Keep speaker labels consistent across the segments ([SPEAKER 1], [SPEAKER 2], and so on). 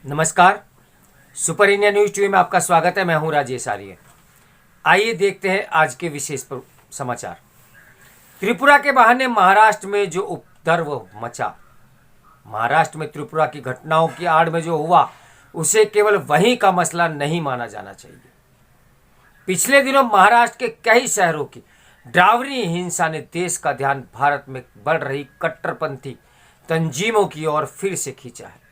[SPEAKER 1] नमस्कार। Super India news TV में आपका स्वागत है। मैं हूं राजेश आर्य। आइए देखते हैं आज के विशेष समाचार। त्रिपुरा के बहाने महाराष्ट्र में जो उपद्रव मचा। महाराष्ट्र में त्रिपुरा की घटनाओं की आड़ में जो हुआ उसे केवल वहीं का मसला नहीं माना जाना चाहिए। पिछले दिनों महाराष्ट्र के कई शहरों की डरावनी हिंसा ने देश का ध्यान भारत में बढ़ रही कट्टरपंथी तंजीमों की ओर फिर से खींचा है।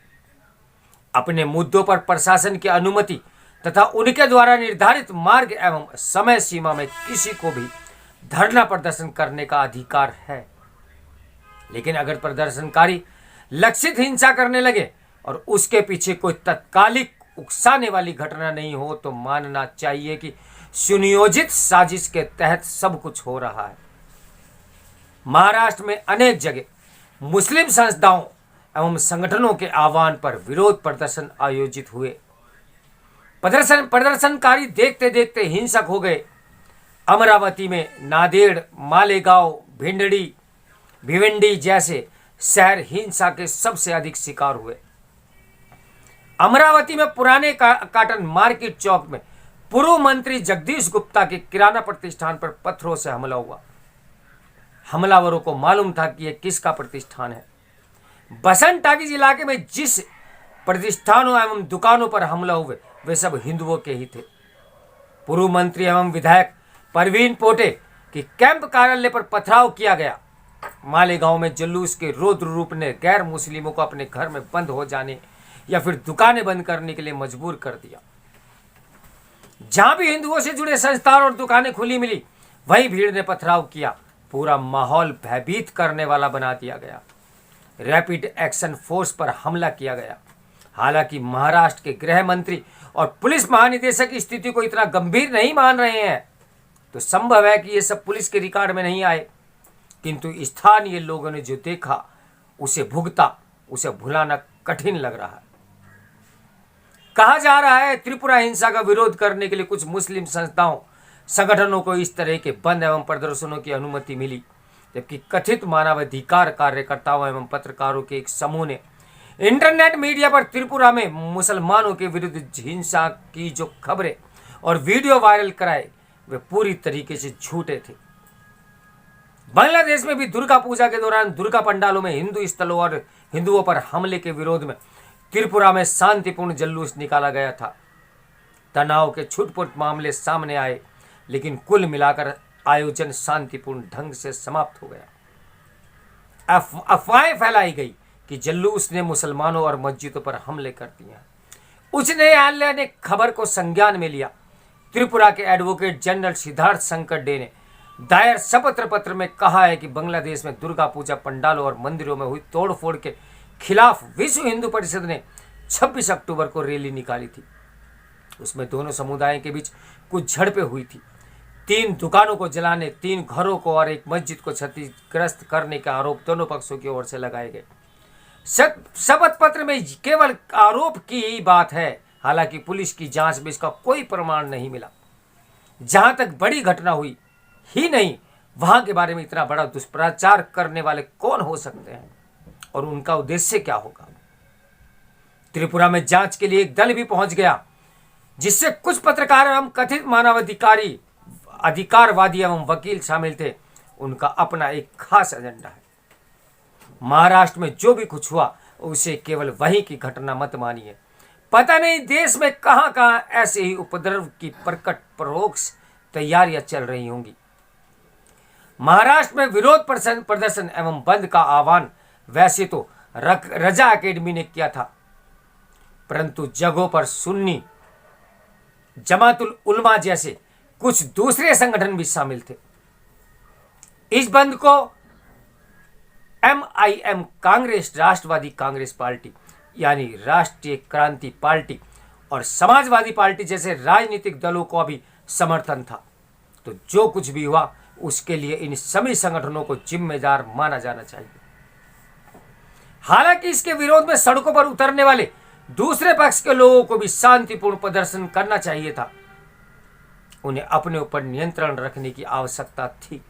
[SPEAKER 1] अपने मुद्दों पर प्रशासन की अनुमति तथा उनके द्वारा निर्धारित मार्ग एवं समय सीमा में किसी को भी धरना प्रदर्शन करने का अधिकार है, लेकिन अगर प्रदर्शनकारी लक्षित हिंसा करने लगे और उसके पीछे कोई तत्कालिक उकसाने वाली घटना नहीं हो तो मानना चाहिए कि सुनियोजित साजिश के तहत सब कुछ हो रहा है। महाराष्ट्र में अनेक जगह मुस्लिम संस्थाओं एवं संगठनों के आह्वान पर विरोध प्रदर्शन आयोजित हुए। प्रदर्शनकारी देखते देखते हिंसक हो गए। अमरावती में नांदेड़, मालेगांव, भिवंडी जैसे शहर हिंसा के सबसे अधिक शिकार हुए। अमरावती में पुराने काटन मार्केट चौक में पूर्व मंत्री जगदीश गुप्ता के किराना प्रतिष्ठान पर पत्थरों से हमला हुआ। हमलावरों को मालूम था कि यह किसका प्रतिष्ठान है। बसंत टाकीज इलाके में जिस प्रतिष्ठानों एवं दुकानों पर हमला हुए वे सब हिंदुओं के ही थे। पूर्व मंत्री एवं विधायक परवीन पोटे के कैंप कार्यालय पर पथराव किया गया। मालेगांव में जुलूस के रौद्र रूप ने गैर मुस्लिमों को अपने घर में बंद हो जाने या फिर दुकानें बंद करने के लिए मजबूर कर दिया। जहां भी हिंदुओं से जुड़े संस्थान और दुकानें खुली मिली वहीं भीड़ ने पथराव किया। पूरा माहौल भयभीत करने वाला बना दिया गया। रैपिड एक्शन फोर्स पर हमला किया गया। हालांकि महाराष्ट्र के गृह मंत्री और पुलिस महानिदेशक स्थिति को इतना गंभीर नहीं मान रहे हैं, तो संभव है कि ये सब पुलिस के रिकॉर्ड में नहीं आए, किंतु स्थानीय लोगों ने जो देखा उसे भुलाना कठिन लग रहा है। कहा जा रहा है त्रिपुरा हिंसा का विरोध करने के लिए कुछ मुस्लिम संस्थाओं संगठनों को इस तरह के बंद एवं प्रदर्शनों की अनुमति मिली, जबकि कथित मानवाधिकार कार्यकर्ताओं एवं पत्रकारों के एक समूह ने इंटरनेट मीडिया पर त्रिपुरा में मुसलमानों के विरुद्ध हिंसा की जो खबरें और वीडियो वायरल कराए वे पूरी तरीके से झूठे थे। बांग्लादेश में भी दुर्गा पूजा के दौरान दुर्गा पंडालों में हिंदू स्थलों और हिंदुओं पर हमले के विरोध में त्रिपुरा में शांतिपूर्ण जुलूस निकाला गया था। तनाव के छुटपुट मामले सामने आए, लेकिन कुल मिलाकर आयोजन शांतिपूर्ण ढंग से समाप्त हो गया। अफवाहें फैलाई गई कि जुलूस ने मुसलमानों और मस्जिदों पर हमले कर दिए हैं। उच्च न्यायालय ने खबर को संज्ञान में लिया। त्रिपुरा के advocate general Siddharth Shankar day ने दायर शपथ पत्र में कहा है कि बांग्लादेश में दुर्गा पूजा पंडालों और मंदिरों में हुई तोड़फोड़ के खिलाफ विश्व हिंदू परिषद ने 26 अक्टूबर को रैली निकाली थी। उसमें दोनों समुदायों के बीच कुछ झड़पें हुई थी। 3 दुकानों को जलाने, 3 घरों को और एक मस्जिद को क्षतिग्रस्त करने के आरोप दोनों पक्षों की ओर से लगाए गए। शपथ पत्र में केवल आरोप की ही बात है। हालांकि पुलिस की जांच में इसका कोई प्रमाण नहीं मिला। जहां तक बड़ी घटना हुई ही नहीं, वहां के बारे में इतना बड़ा दुष्प्रचार करने वाले कौन हो सकते हैं और उनका उद्देश्य क्या होगा। त्रिपुरा में जांच के लिए एक दल भी पहुंच गया, जिससे कुछ पत्रकार एवं कथित अधिकारवादी एवं वकील शामिल थे। उनका अपना एक खास एजेंडा है। महाराष्ट्र में जो भी कुछ हुआ उसे केवल वहीं की घटना मत मानिए। पता नहीं देश में कहां कहां ऐसे ही उपद्रव की प्रकट परोक्ष तैयारियां चल रही होंगी। महाराष्ट्र में विरोध प्रदर्शन एवं बंद का आह्वान वैसे तो रजा एकेडमी ने किया था, परंतु जगहों पर सुन्नी जमातुल उलमा जैसे कुछ दूसरे संगठन भी शामिल थे। इस बंद को MIM कांग्रेस, राष्ट्रवादी कांग्रेस पार्टी यानी राष्ट्रीय क्रांति पार्टी और समाजवादी पार्टी जैसे राजनीतिक दलों को भी समर्थन था। तो जो कुछ भी हुआ उसके लिए इन सभी संगठनों को जिम्मेदार माना जाना चाहिए। हालांकि इसके विरोध में सड़कों पर उतरने वाले दूसरे पक्ष के लोगों को भी शांतिपूर्ण प्रदर्शन करना चाहिए था। उन्हें अपने ऊपर नियंत्रण रखने की आवश्यकता थी।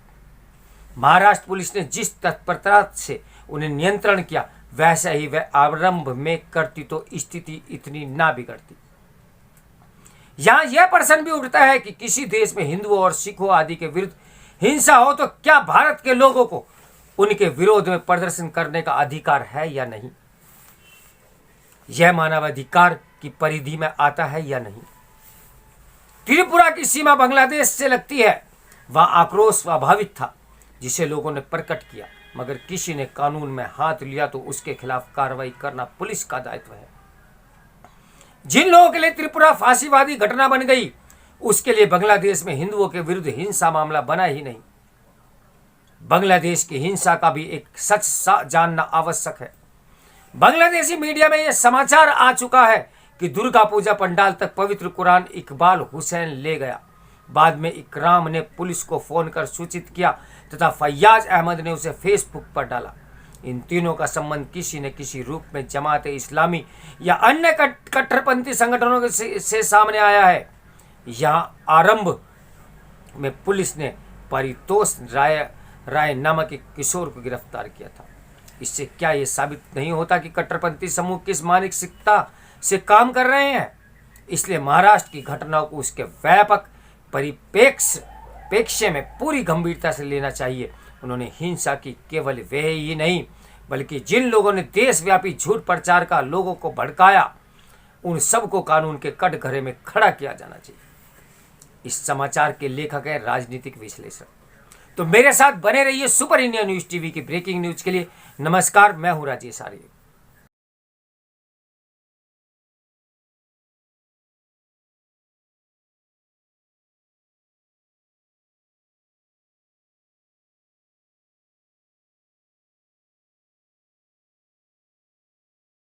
[SPEAKER 1] महाराष्ट्र पुलिस ने जिस तत्परता से उन्हें नियंत्रण किया वैसा ही वह आरंभ में करती तो स्थिति इतनी ना बिगड़ती। यहां यह प्रश्न भी उठता है कि किसी देश में हिंदुओं और सिखों आदि के विरुद्ध हिंसा हो तो क्या भारत के लोगों को उनके विरोध में प्रदर्शन करने का अधिकार है या नहीं? यह मानवाधिकार की परिधि में आता है या नहीं? त्रिपुरा की सीमा बांग्लादेश से लगती है। वह आक्रोश स्वाभाविक था जिसे लोगों ने प्रकट किया, मगर किसी ने कानून में हाथ लिया तो उसके खिलाफ कार्रवाई करना पुलिस का दायित्व है। जिन लोगों के लिए त्रिपुरा फांसीवादी घटना बन गई, उसके लिए बांग्लादेश में हिंदुओं के विरुद्ध हिंसा मामला बना ही नहीं। बांग्लादेश की हिंसा का भी एक सच जानना आवश्यक है। बांग्लादेशी मीडिया में यह समाचार आ चुका है कि दुर्गा पूजा पंडाल तक पवित्र कुरान इकबाल हुसैन ले गया। बाद में इकराम ने पुलिस को फोन कर सूचित किया तथा फैयाज अहमद ने उसे फेसबुक पर डाला। इन तीनों का संबंध किसी न किसी रूप में जमात इस्लामी या अन्य कट्टरपंथी संगठनों से सामने आया है। यहाँ आरंभ में पुलिस ने परितोष राय नामक एक किशोर को गिरफ्तार किया था। इससे क्या यह साबित नहीं होता कि कट्टरपंथी समूह किस मानसिकता से काम कर रहे हैं? इसलिए महाराष्ट्र की घटनाओं को उसके व्यापक परिप्रेक्ष्य में पूरी गंभीरता से लेना चाहिए। उन्होंने हिंसा की केवल वे ही नहीं, बल्कि जिन लोगों ने देशव्यापी झूठ प्रचार का लोगों को भड़काया, उन सबको कानून के कटघरे में खड़ा किया जाना चाहिए। इस समाचार के लेखक है राजनीतिक विश्लेषक। तो मेरे साथ बने रहिए सुपर इंडिया न्यूज टीवी की ब्रेकिंग न्यूज के लिए। नमस्कार, मैं हूं राजेश आर्य।